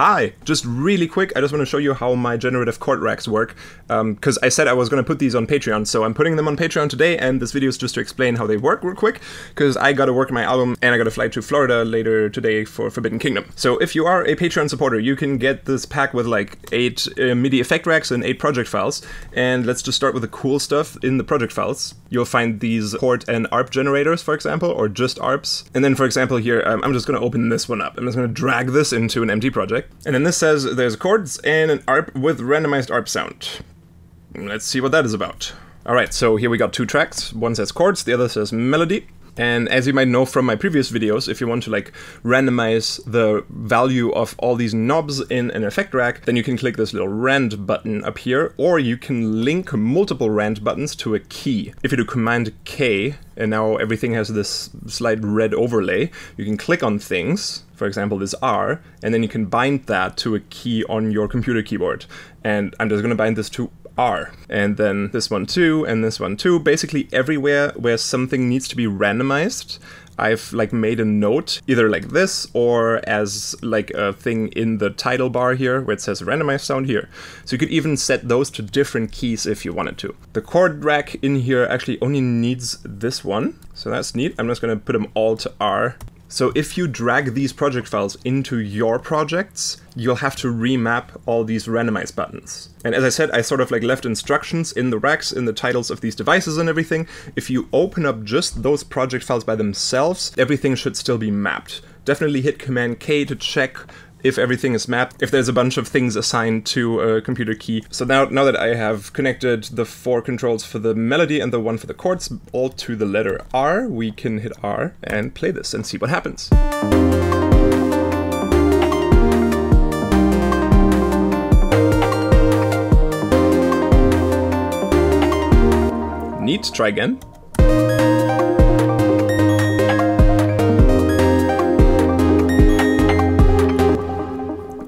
Hi! Just really quick, I just want to show you how my generative chord racks work, because I said I was going to put these on Patreon, so I'm putting them on Patreon today, and this video is just to explain how they work real quick, because I gotta work on my album, and I gotta fly to Florida later today for Forbidden Kingdom. So if you are a Patreon supporter, you can get this pack with like 8 MIDI effect racks and 8 project files, and let's just start with the cool stuff in the project files. You'll find these chord and ARP generators, for example, or just ARPs, and then for example here, I'm just going to open this one up. I'm just going to drag this into an empty project. And then this says there's chords and an ARP with randomized ARP sound. Let's see what that is about. Alright, so here we got 2 tracks. One says chords, the other says melody. And as you might know from my previous videos, if you want to like randomize the value of all these knobs in an effect rack, then you can click this little rand button up here, or you can link multiple rand buttons to a key. If you do Command K, and now everything has this slight red overlay, you can click on things, for example this R, and then you can bind that to a key on your computer keyboard. And I'm just going to bind this to R, and then this one too, and this one too. Basically everywhere where something needs to be randomized, I've like made a note, either like this or as like a thing in the title bar here where it says randomized sound here. So you could even set those to different keys if you wanted to. The chord rack in here actually only needs this one, so that's neat. I'm just gonna put them all to R. So if you drag these project files into your projects, you'll have to remap all these randomized buttons. And as I said, I sort of like left instructions in the racks, in the titles of these devices and everything. If you open up just those project files by themselves, everything should still be mapped. Definitely hit Command K to check if everything is mapped, if there's a bunch of things assigned to a computer key. So now that I have connected the 4 controls for the melody and the 1 for the chords all to the letter R, we can hit R and play this and see what happens. Neat, try again.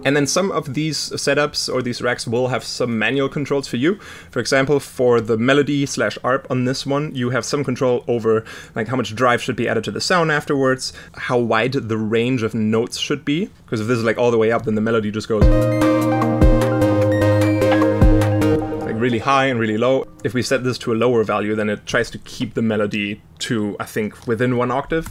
And then some of these setups or these racks will have some manual controls for you. For example, for the melody / ARP on this one, you have some control over like how much drive should be added to the sound afterwards, how wide the range of notes should be. Because if this is like all the way up, then the melody just goes like really high and really low. If we set this to a lower value, then it tries to keep the melody to, I think, within 1 octave.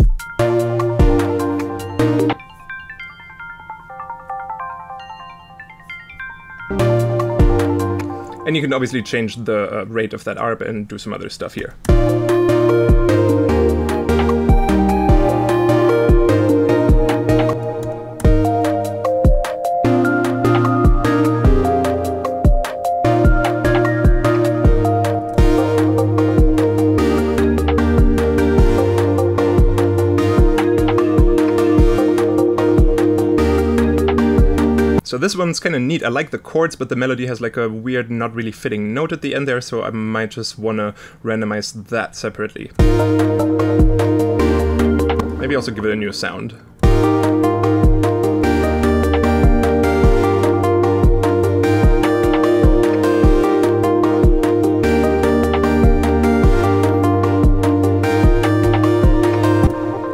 And you can obviously change the rate of that ARP and do some other stuff here. So this one's kind of neat. I like the chords, but the melody has like a weird, not really fitting note at the end there, so I might just want to randomize that separately. Maybe also give it a new sound.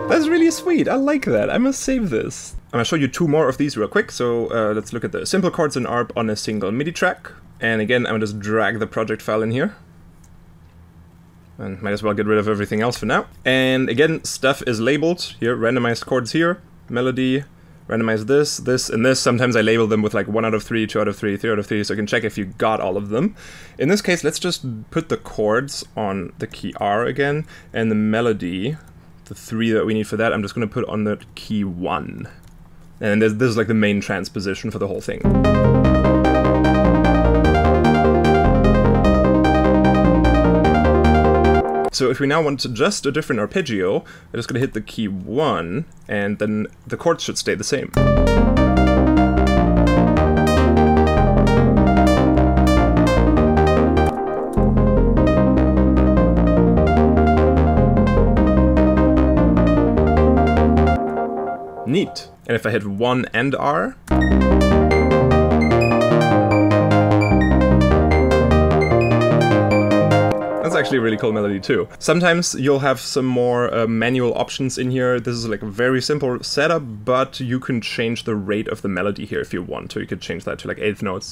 That's really sweet. I like that. I must save this. I'm going to show you 2 more of these real quick. So let's look at the simple chords and ARP on a single MIDI track. And again, I'm going to just drag the project file in here. And might as well get rid of everything else for now. And again, stuff is labeled here. Randomized chords here, melody, randomize this, this, and this. Sometimes I label them with like 1 out of 3, 2 out of 3, 3 out of 3, so I can check if you got all of them. In this case, let's just put the chords on the key R again, and the melody, the 3 that we need for that, I'm just going to put on the key 1. And this is like the main transposition for the whole thing. So if we now want just a different arpeggio, I'm just going to hit the key 1, and then the chords should stay the same. Neat. And if I hit 1 and R, that's actually a really cool melody too. Sometimes you'll have some more manual options in here. This is like a very simple setup, but you can change the rate of the melody here if you want. So you could change that to like 8th notes.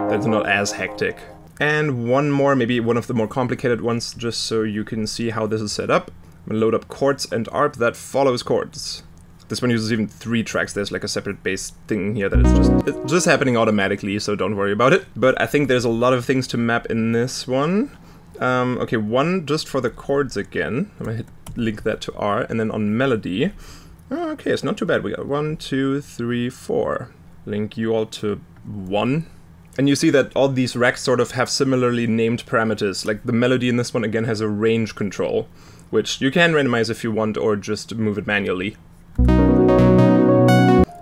That's not as hectic. And one more, maybe one of the more complicated ones, just so you can see how this is set up. I'm gonna load up chords and ARP that follows chords. This one uses even 3 tracks. There's like a separate bass thing here that it's just happening automatically, so don't worry about it. But I think there's a lot of things to map in this one. Okay, one just for the chords again. I'm gonna link that to R, and then on melody. Oh, okay, it's not too bad. We got 1, 2, 3, 4. Link you all to 1. And you see that all these racks sort of have similarly named parameters. Like the melody in this one again has a range control, which you can randomize if you want or just move it manually.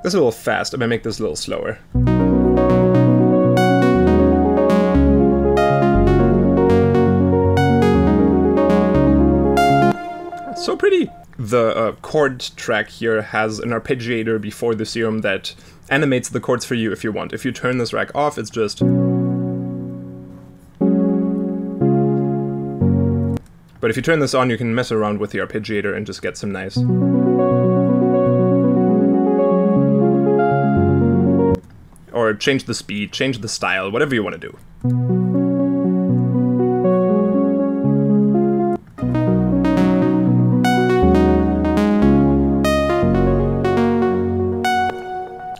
That's a little fast. I'm gonna make this a little slower. So pretty! The chord track here has an arpeggiator before the serum that animates the chords for you if you want. If you turn this rack off, it's just... But if you turn this on, you can mess around with the arpeggiator and just get some nice... Or change the speed, change the style, whatever you want to do.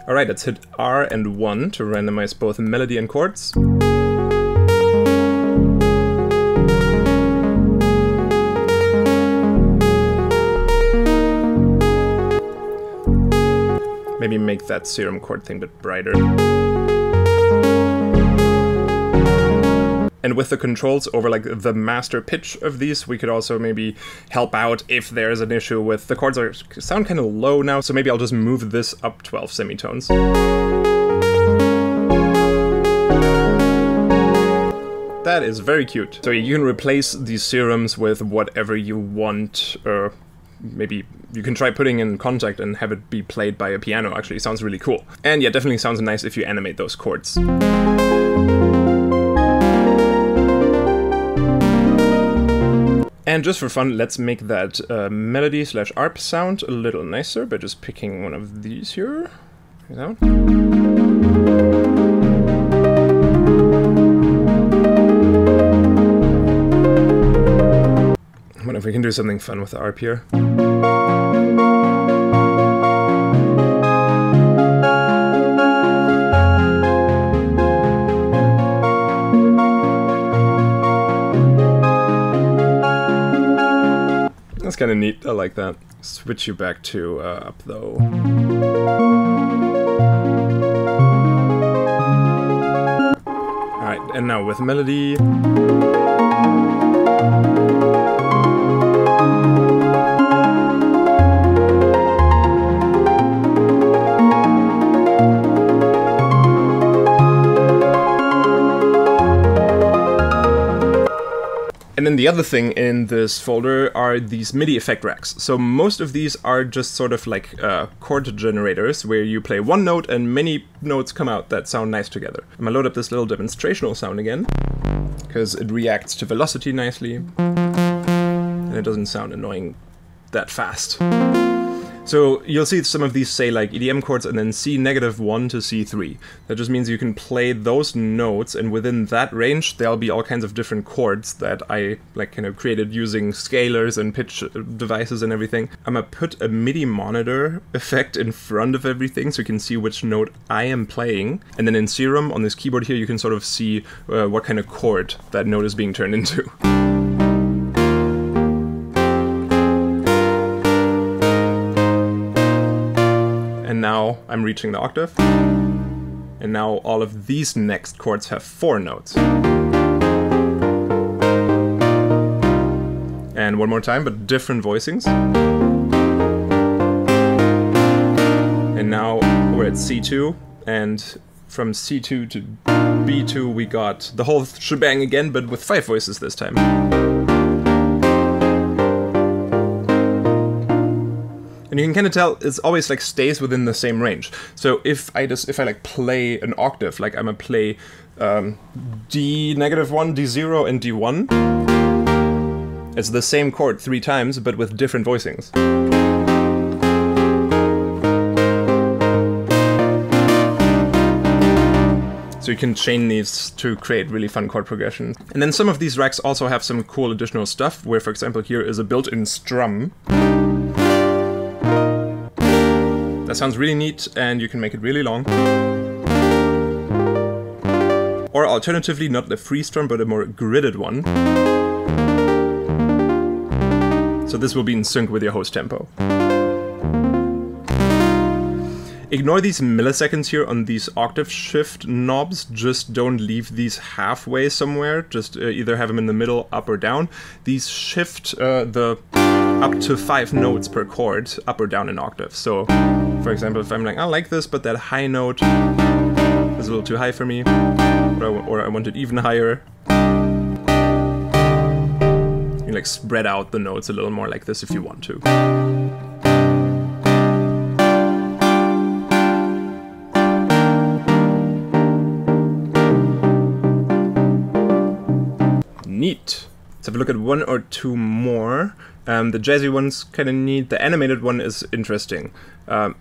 Alright, let's hit R and 1 to randomize both melody and chords. Maybe make that serum chord thing a bit brighter. And with the controls over like the master pitch of these, we could also maybe help out if there's an issue with the chords sound kind of low now, so maybe I'll just move this up 12 semitones. That is very cute. So you can replace these serums with whatever you want, or maybe you can try putting in Contact and have it be played by a piano. Actually, it sounds really cool. And yeah, definitely sounds nice if you animate those chords. And just for fun, let's make that melody / ARP sound a little nicer by just picking one of these here. What if we can do something fun with the ARP here? That's kind of neat, I like that. Switch you back to up though. Alright, and now with melody. And then the other thing in this folder are these MIDI effect racks. So most of these are just sort of like chord generators where you play one note and many notes come out that sound nice together. I'm gonna load up this little demonstrational sound again, because it reacts to velocity nicely and it doesn't sound annoying that fast. So you'll see some of these say like EDM chords and then C-1 to C3. That just means you can play those notes, and within that range there'll be all kinds of different chords that I like kind of created using scalars and pitch devices and everything. I'm gonna put a MIDI monitor effect in front of everything so you can see which note I am playing. And then in Serum on this keyboard here you can sort of see what kind of chord that note is being turned into. And now I'm reaching the octave. And now all of these next chords have 4 notes. And one more time, but different voicings. And now we're at C2, and from C2 to B2 we got the whole shebang again, but with 5 voices this time. And you can kind of tell it's always like stays within the same range. So if I like play an octave, like I'm gonna play D-1, D0, and D1. It's the same chord 3 times, but with different voicings. So you can chain these to create really fun chord progressions. And then some of these racks also have some cool additional stuff, where for example here is a built-in strum. That sounds really neat, and you can make it really long. Or alternatively, not the free strum, but a more gridded one. So this will be in sync with your host tempo. Ignore these milliseconds here on these octave shift knobs. Just don't leave these halfway somewhere. Just either have them in the middle, up or down. These shift the up to 5 notes per chord, up or down in octave. So, for example, if I'm like, I like this, but that high note is a little too high for me, or I want it even higher. You like spread out the notes a little more like this if you want to. Neat. Let's have a look at 1 or 2 more. The jazzy one's kind of neat. The animated one is interesting.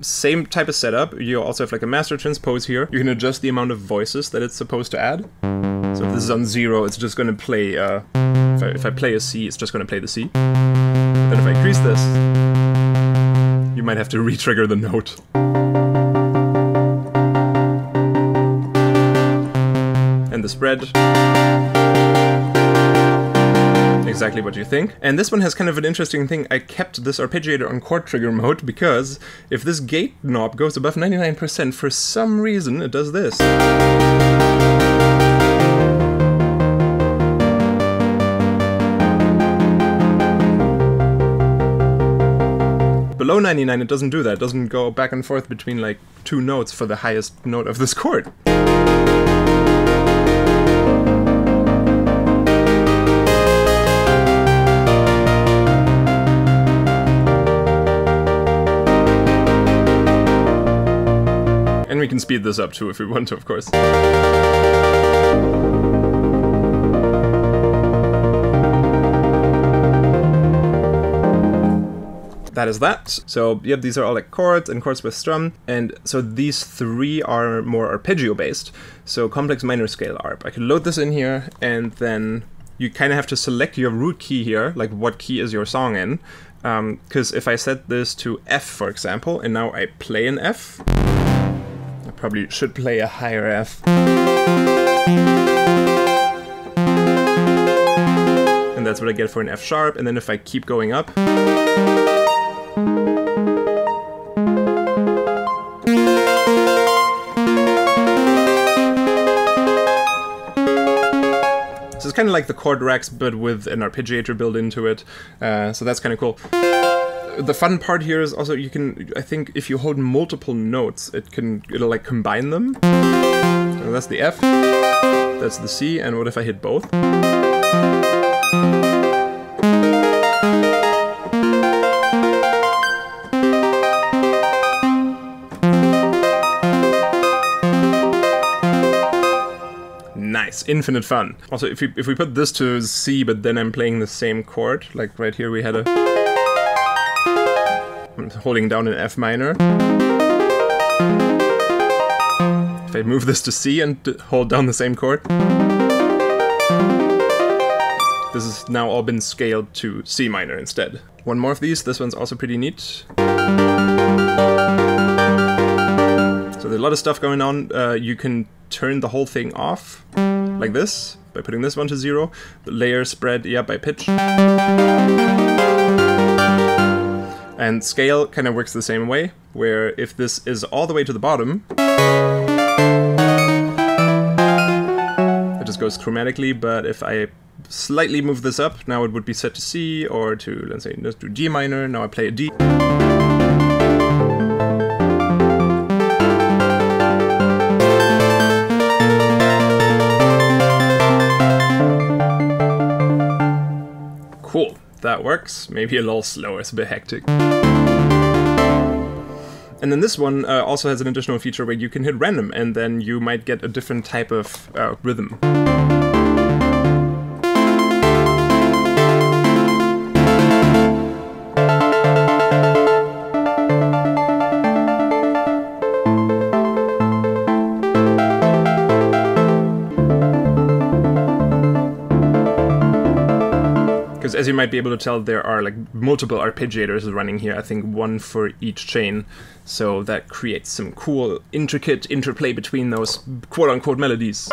Same type of setup. You also have like a master transpose here. You can adjust the amount of voices that it's supposed to add. So if this is on 0, it's just going to play, if I play a C, it's just going to play the C. Then if I increase this, you might have to re-trigger the note. And the spread. Exactly what you think. And this one has kind of an interesting thing. I kept this arpeggiator on chord trigger mode because if this gate knob goes above 99%, for some reason it does this. Below 99 it doesn't do that. It doesn't go back and forth between like 2 notes for the highest note of this chord. And we can speed this up too if we want to, of course. That is that. So yep, these are all like chords and chords with strum. And so these 3 are more arpeggio based. So complex minor scale arp. I can load this in here, and then you kind of have to select your root key here, like what key is your song in. Because if I set this to F, for example, and now I play an F, I probably should play a higher F. And that's what I get for an F sharp, and then if I keep going up, so it's kind of like the chord racks, but with an arpeggiator built into it, so that's kind of cool. The fun part here is also you can, I think if you hold multiple notes, it'll like combine them. So that's the F, that's the C, and what if I hit both? Nice, infinite fun. Also, if we put this to C, but then I'm playing the same chord, like right here we had I'm holding down an F minor. If I move this to C and hold down the same chord, this has now all been scaled to C minor instead. One more of these, this one's also pretty neat. So there's a lot of stuff going on. You can turn the whole thing off, like this, by putting this one to 0. The layer spread, yeah, by pitch. And scale kind of works the same way, where if this is all the way to the bottom, it just goes chromatically, but if I slightly move this up, now it would be set to C, or to, let's say, let's do G minor, now I play a D. Cool. That works. Maybe a little slower, it's a bit hectic. And then this one also has an additional feature where you can hit random, and then you might get a different type of rhythm. Because as you might be able to tell, there are like multiple arpeggiators running here, I think one for each chain, so that creates some cool, intricate interplay between those quote-unquote melodies.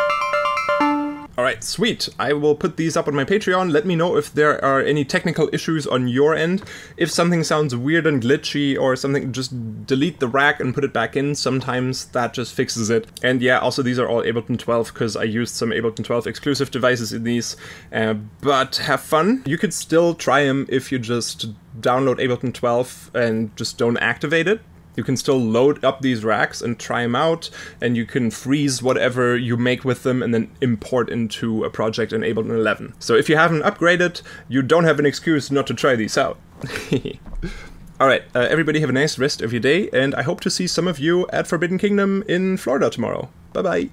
Alright, sweet. I will put these up on my Patreon. Let me know if there are any technical issues on your end. If something sounds weird and glitchy or something, just delete the rack and put it back in. Sometimes that just fixes it. And yeah, also these are all Ableton 12 because I used some Ableton 12 exclusive devices in these. But have fun. You could still try them if you just download Ableton 12 and just don't activate it. You can still load up these racks and try them out, and you can freeze whatever you make with them and then import into a project in Ableton 11. So if you haven't upgraded, you don't have an excuse not to try these out. Alright, everybody have a nice rest of your day, and I hope to see some of you at Forbidden Kingdom in Florida tomorrow. Bye bye!